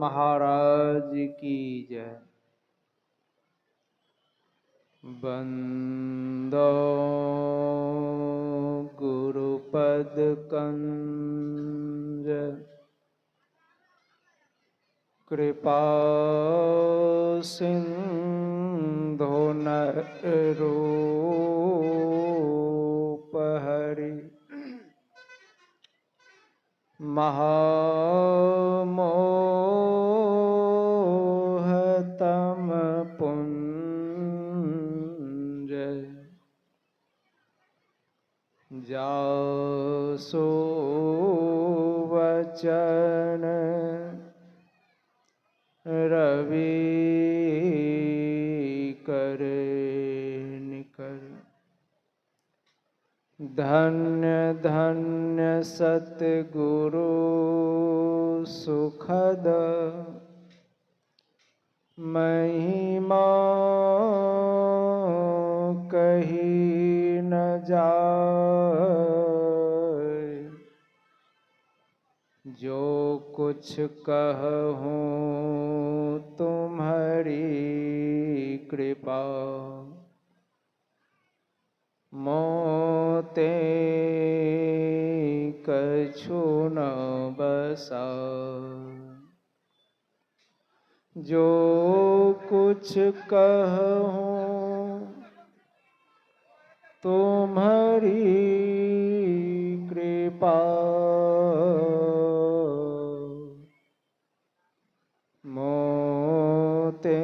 महाराज की जय। बंदो गुरुपद कंज कृपा सिंधु रूप हरि महामोहतम पुंज जासो वचन रवि करे निकर। धन्य धन्य सतगुरु सुखद महिमा कही न जाए। जो कुछ कहूँ तुम्हारी कृपा मोते कछु न बसा। जो कुछ कहूँ तुम्हारी कृपा मोते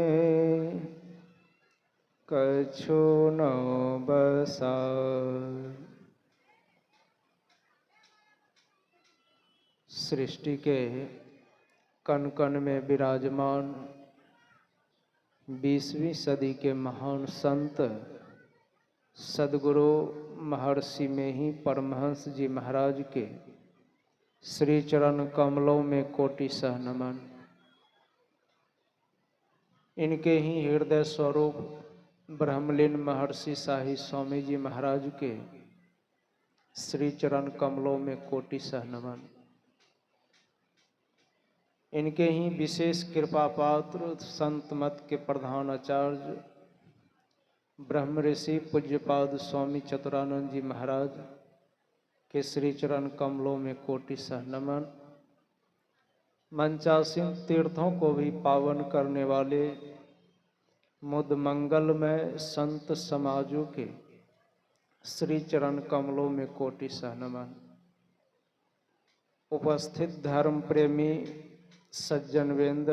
कछु न बसा। सृष्टि के कण कण में विराजमान 20वीं सदी के महान संत सदगुरु महर्षि में ही परमहंस जी महाराज के श्री चरण कमलों में कोटि सह नमन। इनके ही हृदय स्वरूप ब्रह्मलीन महर्षि शाही स्वामी जी महाराज के श्री चरण कमलों में कोटि सह नमन। इनके ही विशेष कृपा पात्र संत मत के प्रधान आचार्य ब्रह्म ऋषि पूज्यपाद स्वामी चतुरानंद जी महाराज के श्री चरण कमलों में कोटि सह नमन। मंचासीन तीर्थों को भी पावन करने वाले मुद मंगलमय संत समाजों के श्री चरण कमलों में कोटि सह नमन। उपस्थित धर्म प्रेमी सज्जनवृंद,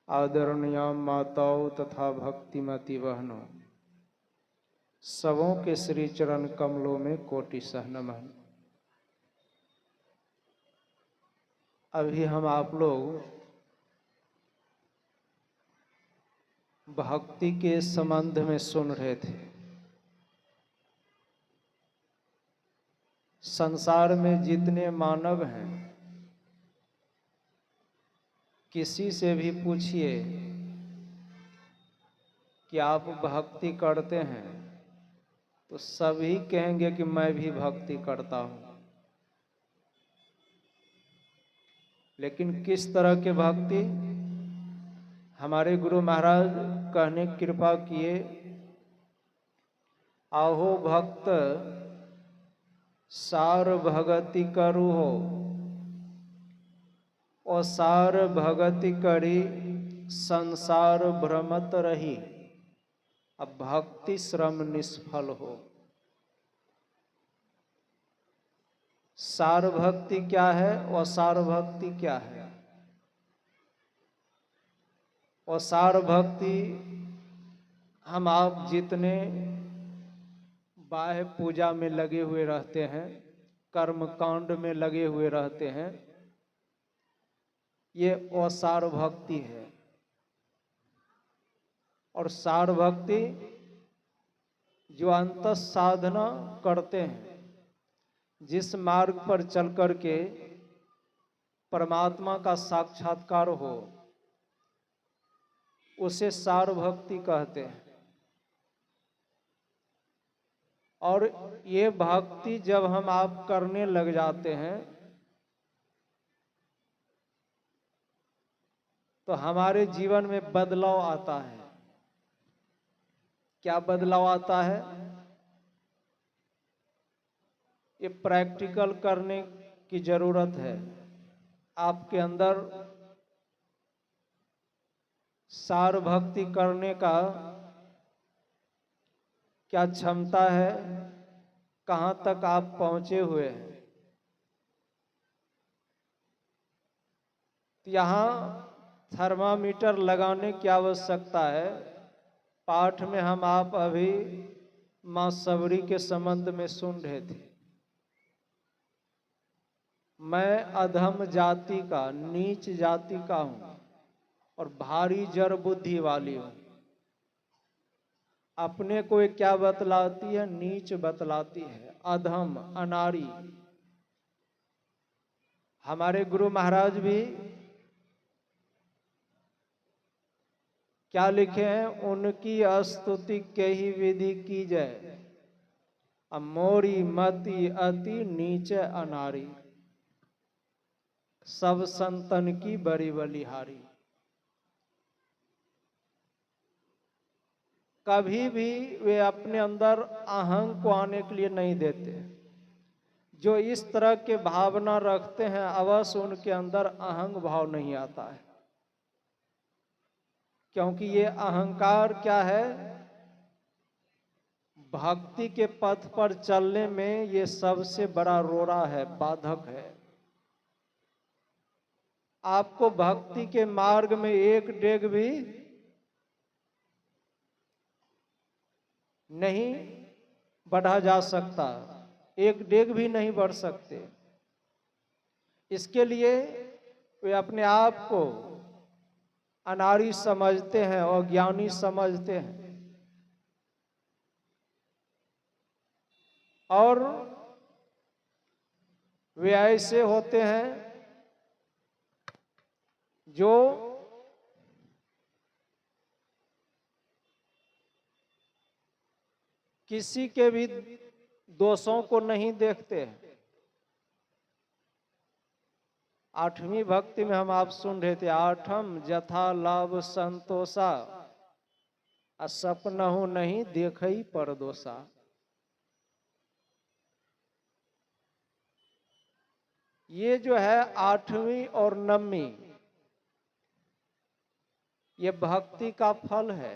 आदरणीय माताओं तथा भक्तिमती बहनों, सबों के श्री चरण कमलों में कोटि सह नमन। अभी हम आप लोग भक्ति के संबंध में सुन रहे थे। संसार में जितने मानव हैं, किसी से भी पूछिए कि आप भक्ति करते हैं तो सभी कहेंगे कि मैं भी भक्ति करता हूं। लेकिन किस तरह के भक्ति? हमारे गुरु महाराज कहने की कृपा किए, आहो भक्त सार भगति करू हो, और सार भगति करी संसार भ्रमत रही, अब भक्ति श्रम निष्फल हो। सार भक्ति क्या है और सार भक्ति क्या है? और सार भक्ति हम आप जितने बाह्य पूजा में लगे हुए रहते हैं, कर्म कांड में लगे हुए रहते हैं, ये असार भक्ति है। और सार भक्ति जो अंत साधना करते हैं, जिस मार्ग पर चल करके परमात्मा का साक्षात्कार हो, उसे सार भक्ति कहते हैं। और ये भक्ति जब हम आप करने लग जाते हैं तो हमारे जीवन में बदलाव आता है। क्या बदलाव आता है? ये प्रैक्टिकल करने की जरूरत है। आपके अंदर सार भक्ति करने का क्या क्षमता है, कहां तक आप पहुंचे हुए हैं। यहाँ थर्मामीटर लगाने की आवश्यकता है। पाठ में हम आप अभी मां सबरी के संबंध में सुन रहे थे। मैं अधम जाति का, नीच जाति का हूं और भारी जड़ बुद्धि वाली हूं। अपने को ये क्या बतलाती है? नीच बतलाती है, अधम, अनाड़ी। हमारे गुरु महाराज भी क्या लिखे हैं? उनकी स्तुति के ही विधि की जाए, मोरी मति अति नीचे अनारी, सब संतन की बड़ी बलिहारी। कभी भी वे अपने अंदर अहंग को आने के लिए नहीं देते। जो इस तरह के भावना रखते हैं, अवश्य उनके अंदर अहंग भाव नहीं आता है। क्योंकि ये अहंकार क्या है? भक्ति के पथ पर चलने में ये सबसे बड़ा रोड़ा है, बाधक है। आपको भक्ति के मार्ग में एक डेग भी नहीं बढ़ा जा सकता, एक डेग भी नहीं बढ़ सकते। इसके लिए वे अपने आप को अनाड़ी समझते हैं और ज्ञानी समझते हैं। और वे ऐसे होते हैं जो किसी के भी दोषों को नहीं देखते हैं। आठवीं भक्ति में हम आप सुन रहे थे, आठम जथा लाभ संतोषा, सपनहु नहीं देखई परदोषा। ये जो है आठवीं और नववीं, ये भक्ति का फल है।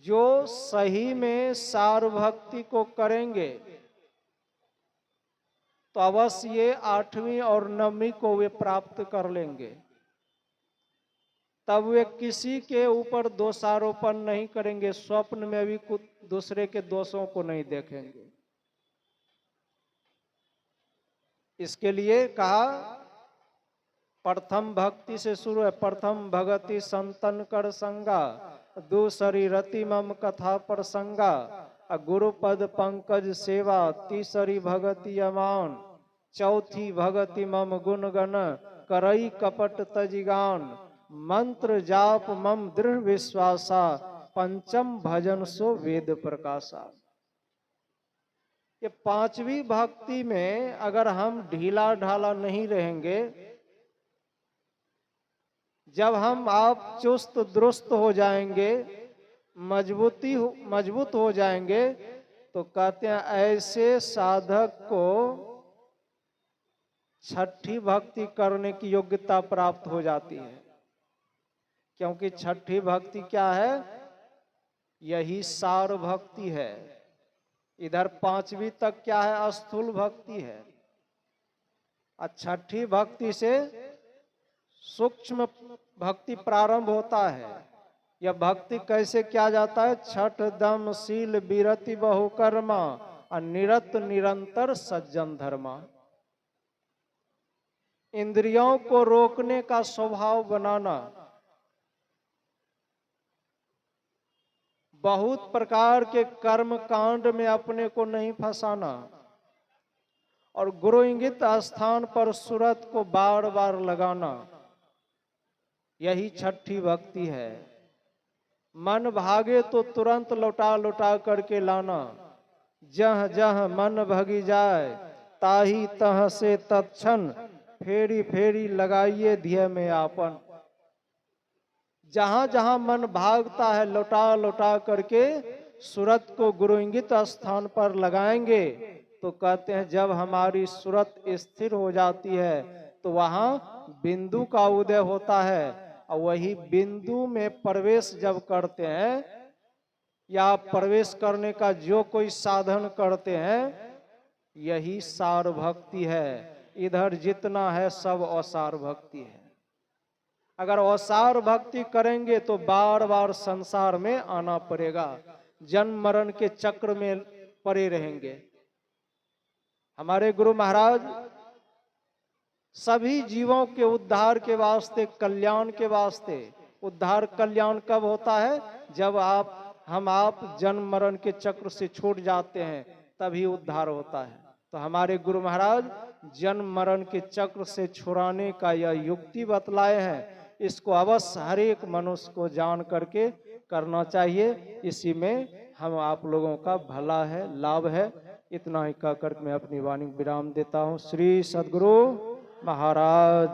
जो सही में सार भक्ति को करेंगे तो अवश्य ये आठवीं और नववीं को वे प्राप्त कर लेंगे। तब वे किसी के ऊपर दोषारोपण नहीं करेंगे, स्वप्न में भी कुछ दूसरे के दोषों को नहीं देखेंगे। इसके लिए कहा प्रथम भक्ति से शुरू है। प्रथम भगति संतन कर संगा, दूसरी रति मम कथा प्रसंगा, गुरु पद पंकज सेवा, तीसरी भगति अमान, चौथी भगति मम गुण गण, करई कपट तजिगान, मंत्र जाप मम दृढ़ विश्वासा, पंचम भजन सो वेद प्रकाशा। ये पांचवी भक्ति में अगर हम ढीला ढाला नहीं रहेंगे, जब हम आप चुस्त दुरुस्त हो जाएंगे, मजबूत हो जाएंगे, तो कहते हैं ऐसे साधक को छठी भक्ति करने की योग्यता प्राप्त हो जाती है। क्योंकि छठी भक्ति क्या है? यही सार भक्ति है। इधर पांचवी तक क्या है? स्थूल भक्ति है। और छठी भक्ति से सूक्ष्म भक्ति प्रारंभ होता है। यह भक्ति कैसे किया जाता है? छठ दम शील विरति बहुकर्मा, निरत निरंतर सज्जन धर्मा। इंद्रियों को रोकने का स्वभाव बनाना, बहुत प्रकार के कर्म कांड में अपने को नहीं फंसाना, और गुरु इंगित स्थान पर सूरत को बार बार लगाना, यही छठी भक्ति है। मन भागे तो तुरंत लौटा लौटा करके लाना, जह जह मन भगी जाए ताही तह से तत्क्षण फेरी फेरी लगाइए ध्येय में आपन। जहां जहां मन भागता है लौटा लौटा करके सूरत को गुरु इंगित स्थान पर लगाएंगे तो कहते हैं जब हमारी सूरत स्थिर हो जाती है तो वहां बिंदु का उदय होता है। और वही बिंदु में प्रवेश जब करते हैं या प्रवेश करने का जो कोई साधन करते हैं यही सार भक्ति है। इधर जितना है सब असार भक्ति है। अगर असार भक्ति करेंगे तो बार बार संसार में आना पड़ेगा, जन्म मरण के चक्र में पड़े रहेंगे। हमारे गुरु महाराज सभी जीवों के उद्धार के वास्ते, कल्याण के वास्ते, उद्धार कल्याण कब होता है? जब हम आप जन्म मरण के चक्र से छूट जाते हैं तभी उद्धार होता है। तो हमारे गुरु महाराज जन्म मरण के चक्र से छुड़ाने का यह युक्ति बतलाए हैं। इसको अवश्य हर एक मनुष्य को जान करके करना चाहिए। इसी में हम आप लोगों का भला है, लाभ है। इतना ही कहकर मैं अपनी वाणी विराम देता हूँ। श्री सद्गुरु महाराज।